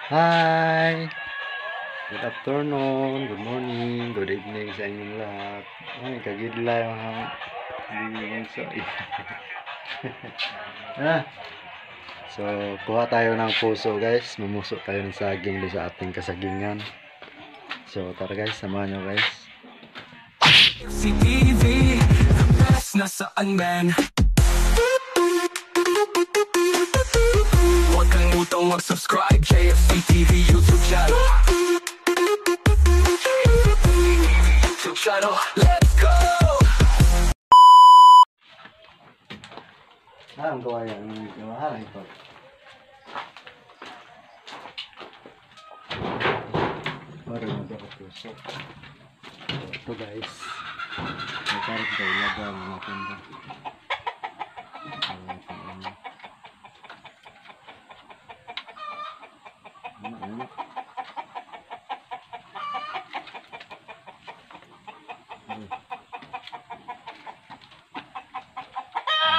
Hi! Good afternoon, good morning, good evening sa inyong lahat. Ay, kagidlay mga hindi so. So, kuha tayo ng puso guys. Mamuso tayo ng saging doon sa ating kasagingan. So, tara guys, samahan nyo guys. CTV, the best na saan man. Huwag kang utong mag-subscribe, JFC TV YouTube channel. YouTube channel, let's go! Ang gawa yan, ang ito. Parang nagkakapuso. So, ito guys. May karot tayo lagang natin ba.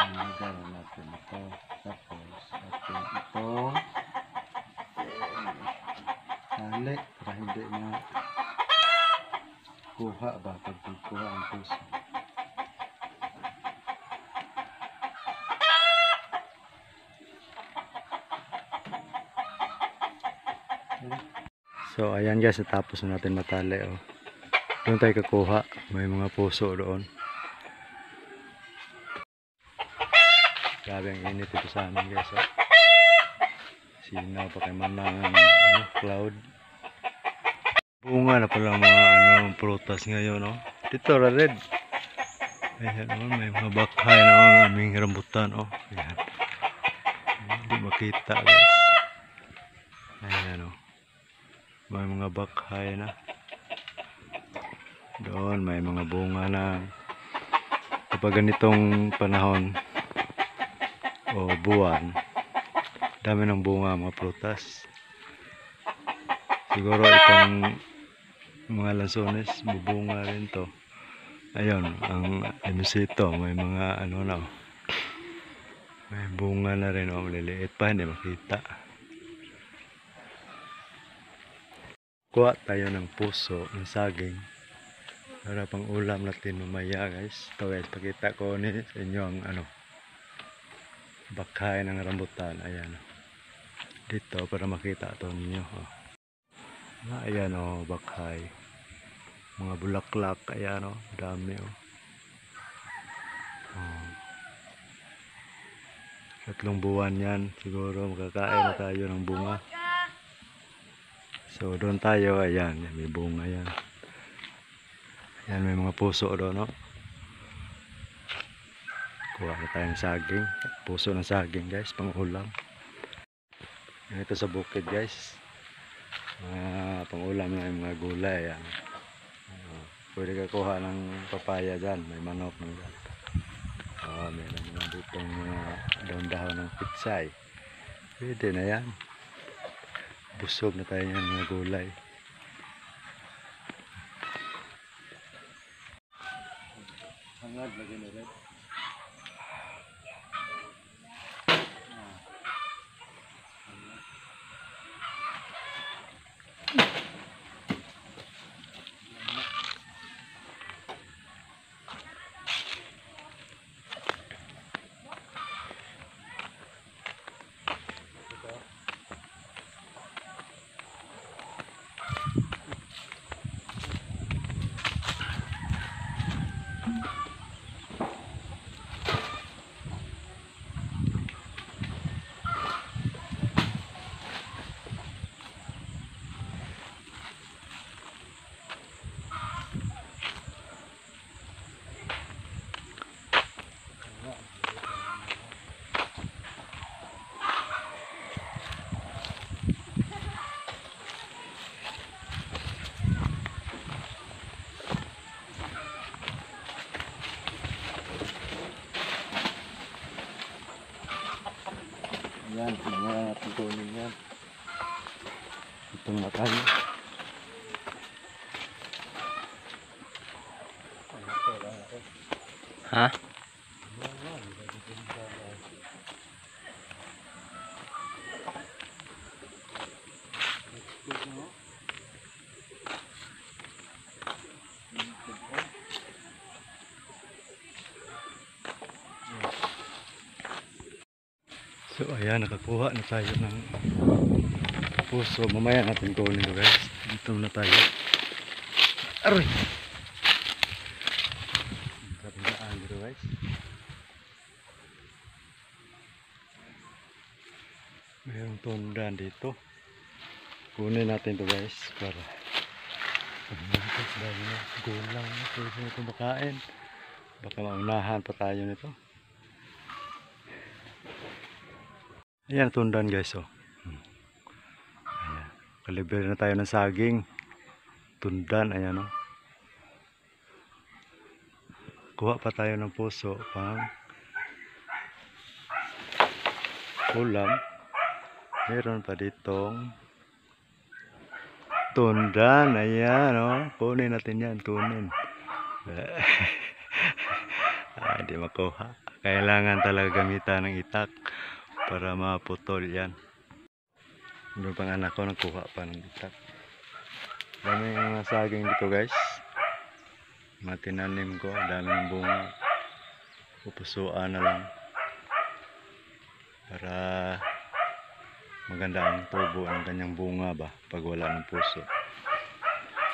Nagawa natin ito. Tapos, atin itong tali para hindi na kuha ba pag kuha ang puso. So ayan guys, natapos na natin matali oh. Doon tayo kakuha, may mga puso doon. Grabe ang init ito sa amin guys oh. Sinaw pa kay manang cloud. Bunga na pala mga prutas ngayon oh. Dito red. Ayan oh, may mga bakhay na mga aming rambutan oh. Ayan. Hindi makita guys. Ayan oh. May mga bakhay na. Doon may mga bunga na. Kapag ganitong panahon o buwan, dami ng bunga mga prutas. Siguro itong mga lansones bubunga rin to. Ayun, ang limosito may mga ano na oh. May bunga na rin oh, maliliit pa hindi makita. Kuha tayo ng puso ng saging para pang ulam natin mamaya guys. Ito guys, pakita ko ni sa inyo ang bakhay ng rambutan. Ayan dito para makita ito ninyo oh. Ayan oh, bakhay, mga bulaklak. Ayan oh, dami oh. Tatlong buwan yan siguro makakain na tayo ng bunga. So doon tayo, ayan, may bunga yan. Ayan, may mga puso doon, no? Kuha na tayong saging, puso ng saging guys, pang ulam. Ito sa bukid guys, pang ulam na yung mga gulay. Ayan. Pwede ka kuha ng papaya dyan, may manok na dyan. Meron naman dito mga daon-dahon ng pitsay. Pwede na yan. Busog na tayo ng mga gulay. Hangad lagi na rin. Yan, mga tutunin yan. Itong matay. Ha? So ayan, nakakuha na tayo ng puso. Mamaya natin kunin ito guys. Dito na tayo. Aroy! Katandaan dito guys. Mayroong tundan dito. Kunin natin ito guys. Para pagmantas dahil na gulang na. Pwede na ito makain. Baka maunahan pa tayo nito. Ayan, tundan guys. Oh. Ayan. Kalibre na tayo ng saging. Tundan. Ayan oh. Kuha pa tayo ng puso pang ulam. Meron pa ditong tundan. Ayan oh. Kunin natin yan. Tunin. Hindi makuha. Kailangan talaga gamitan ng itak para maputol yan. Doon pang anak ko nagkuha pa ng itak. Dami mga saging dito guys. Matinanim ko. Dami ng bunga. Pupusuan na lang. Para maganda ang tubo ang kanyang bunga ba pag wala ng puso.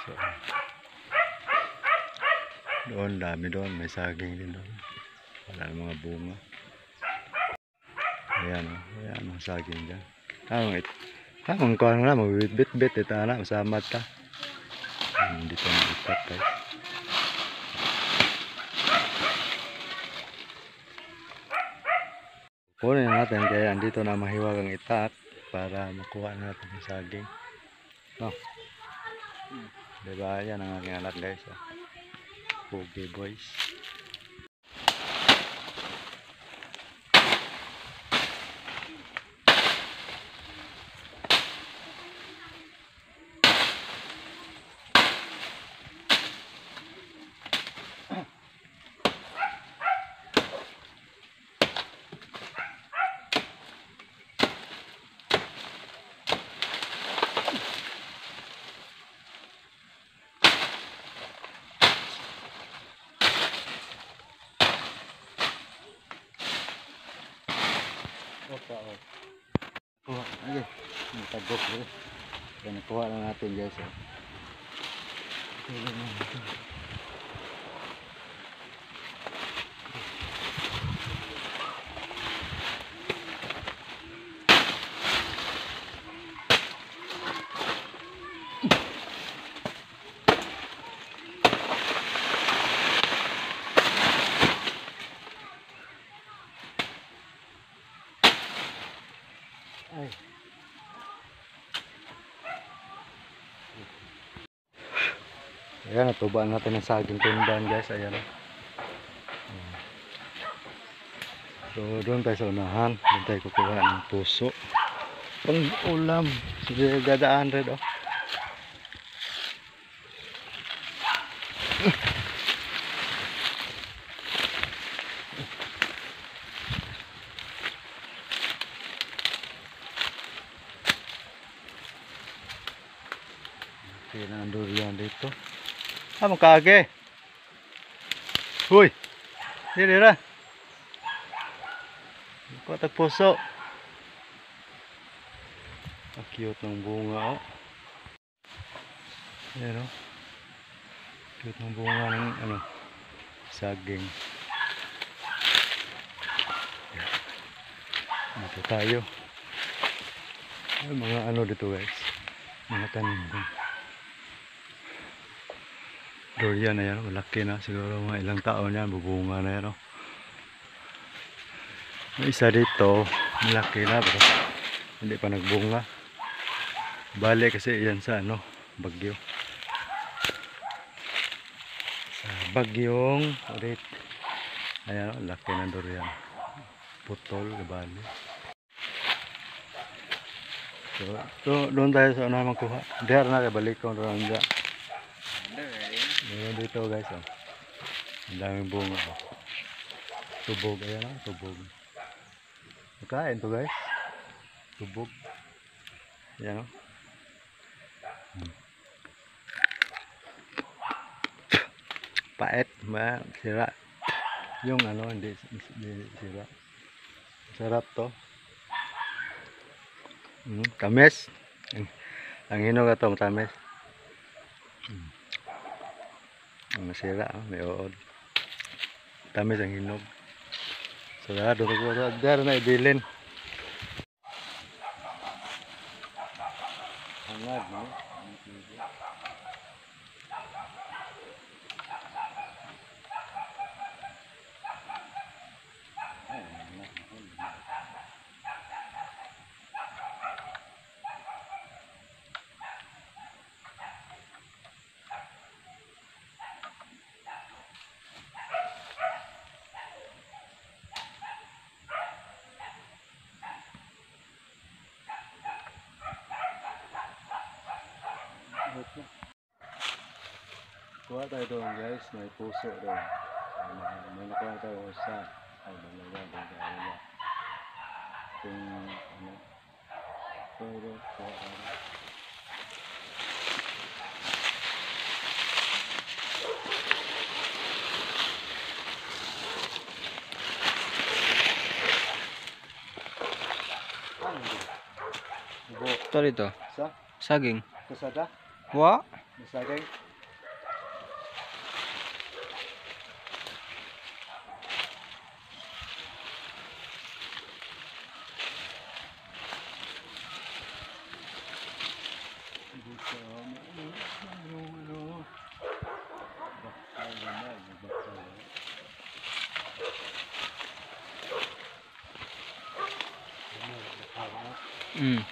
So, doon dami doon. May saging din doon. Wala ng mga bunga. Ayan o. Ayan ang saging dyan. Tamang ko na magbit-bit. Ito na. Masamad ka. Dito na itak guys. Kunin natin kaya andito na mahiwag ang itak para makuha natin yung saging. No? Diba? Yan ang aking anak guys. Oh. Pogi boys. Opa, oh. Kuha. Okay. Matagok guys. Yan, nakuha lang natin guys. Oh. Ay. Ayan, natubaan natin ng saging tundan guys. Ayan. So doon tayo sa unahan. Doon tayo kukuha ng puso pang ulam. Sige, gadaan rin oh. Okay, nandun yan dito. Ah, magkaage. Huy! Dili ra. Patag puso. Ang cute ng bunga oh. Ayan oh. Cute ng bunga ng ano, saging. Dito tayo. Ay, mga ano dito guys. Mga tanim din. Durian na yan, malaki na. Siguro mga ilang taon yan, bubunga na yan. Oh. May isa dito, malaki na pero hindi pa nagbunga. Bale kasi yan sa ano, bagyo. Sa bagyong ulit. Ayan, oh, laki na durian. Putol, bale. So, doon tayo sa unang magkuha. Diyan na, balik ko doon dyan. Ayan dito guys oh. Ang daming bunga oh. Tubog, ayan oh, tubog. Makain to guys. Tubog. Ayan oh. Pait, sira. Yung ano, hindi sira. Sarap to. Tamis. Ang hinog na ito, tamis. Ang masira, may uod. Tamis ang hinog. Sarado ko sa dar na ibilin. Hangad no. Kuha tayo doon guys, may puso doon. May nakuha tayo sa ay dalawa doon sa alawa. Kung ano, pero kuha tayo. Ito rito. Sa? Saging. Kasada? Wa? Masagay? Mm.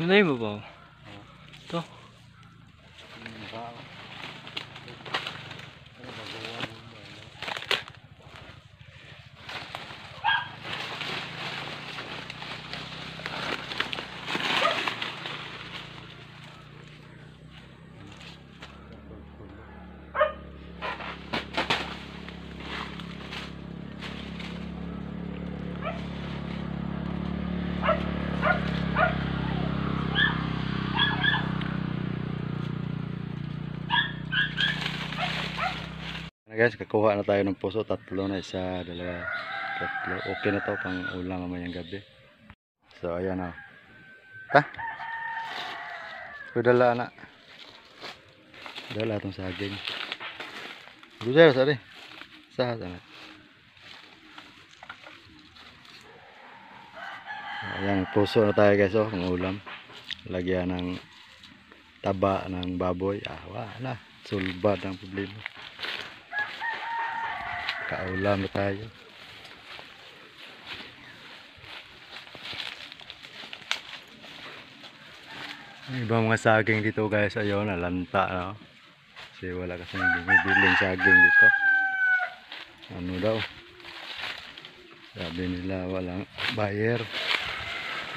Tunay mo ba? Ito. Guys, kakuha na tayo ng puso, tatlo na, isa, dalawa, tatlo. Okay na to pang ulam mamayang gabi. So ayan na. Ta. Kudala na. Dala tong saging. Gujar sari. Sah sana. Ayan, puso na tayo guys, oh, pang ulam. Lagyan ng taba ng baboy. Wala. Sulbad ang problema. Kaulam na tayo. Ibang mga saging dito guys, ayun, nalanta no? Kasi wala kasi bibiling saging dito. Ano daw, sabi nila walang buyer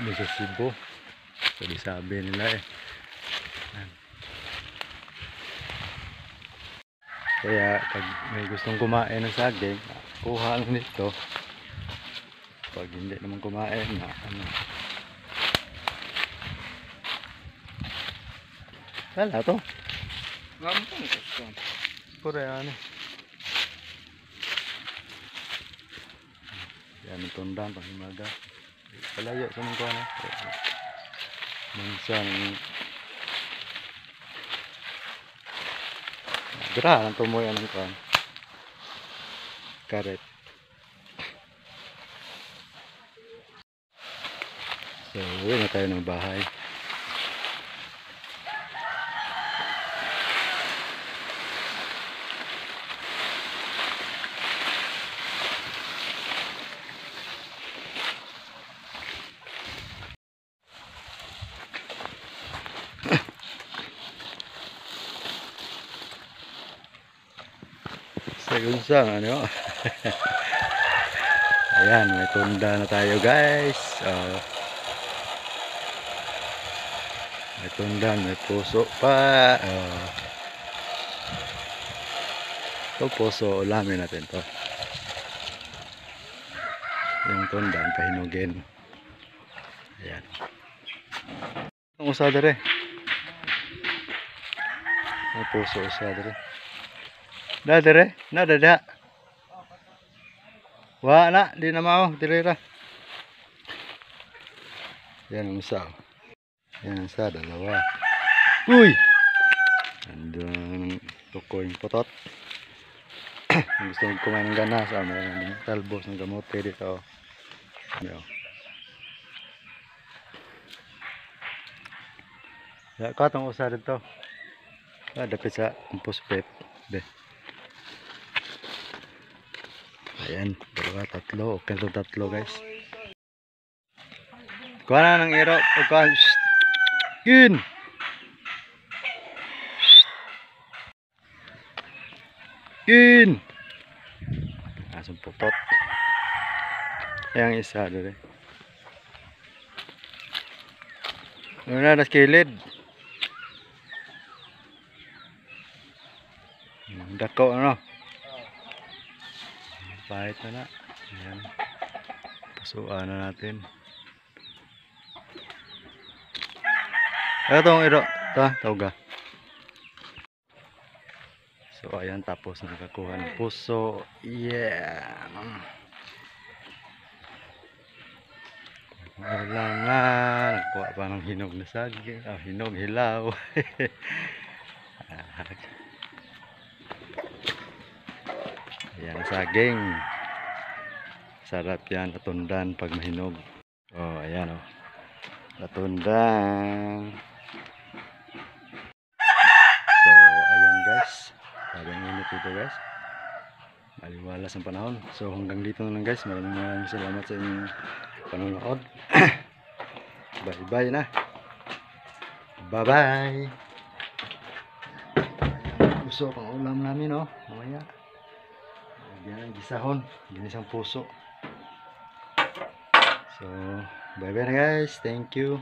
dito sa Cebu. Sabi nila eh. Kaya pag may gustong kumain ng saging, kuha lang nito. Pag hindi naman kumain na ano, wala to. Gampang ito. Pura ano. Yan ang tundan pang himaga. Palayo sa mga kuwan. Minsan dira ang tumoy ang kuwan. Karet. So, uwi na tayo ng bahay. Segunsang ano. Ayan, may tunda na tayo guys. May tunda, may puso pa. Ito puso, ulamin natin to. Yung tunda, ang pahinugin. Ayan. Ang usada rin. May puso usada rin. Dadere, nadada. Wa na, di na mao, dirira. Yan ang isa. Yan ang isa, dalawa. Uy! Andun tukoy yung potot. Gusto nyo kumain ng ganas. May talbos ng gamote dito. Ano? Katong usa dito. Dapit sa puspet. Be. Ayan, dalawa, tatlo. Okay, ito tatlo guys. Kuha na ng iro. Kuha. Kin! Kin! Asong putot. Ayan isa doon eh. Ano na, nas kilid. Dako ano. Pahit na na. Ayan. Pasuan na natin. Ito ang iro. Tawga. So ayan, tapos nakakuha ng puso. Yeah. Wala nga. Nakuha pa ng hinog na saging. Hinog, hilaw. Ayan, saging. Sarap yan, latundan pag mahinog. Oh, ayan oh. Latundan. So, ayan guys. Parang init dito guys. Maliwalas ang panahon. So, hanggang dito na lang guys. Maraming salamat sa inyong panonood. Bye-bye na. Bye-bye. Puso pang ulam namin oh. Mamaya. Yan ang gisahon, ginisang puso. So, bye bye na guys. Thank you.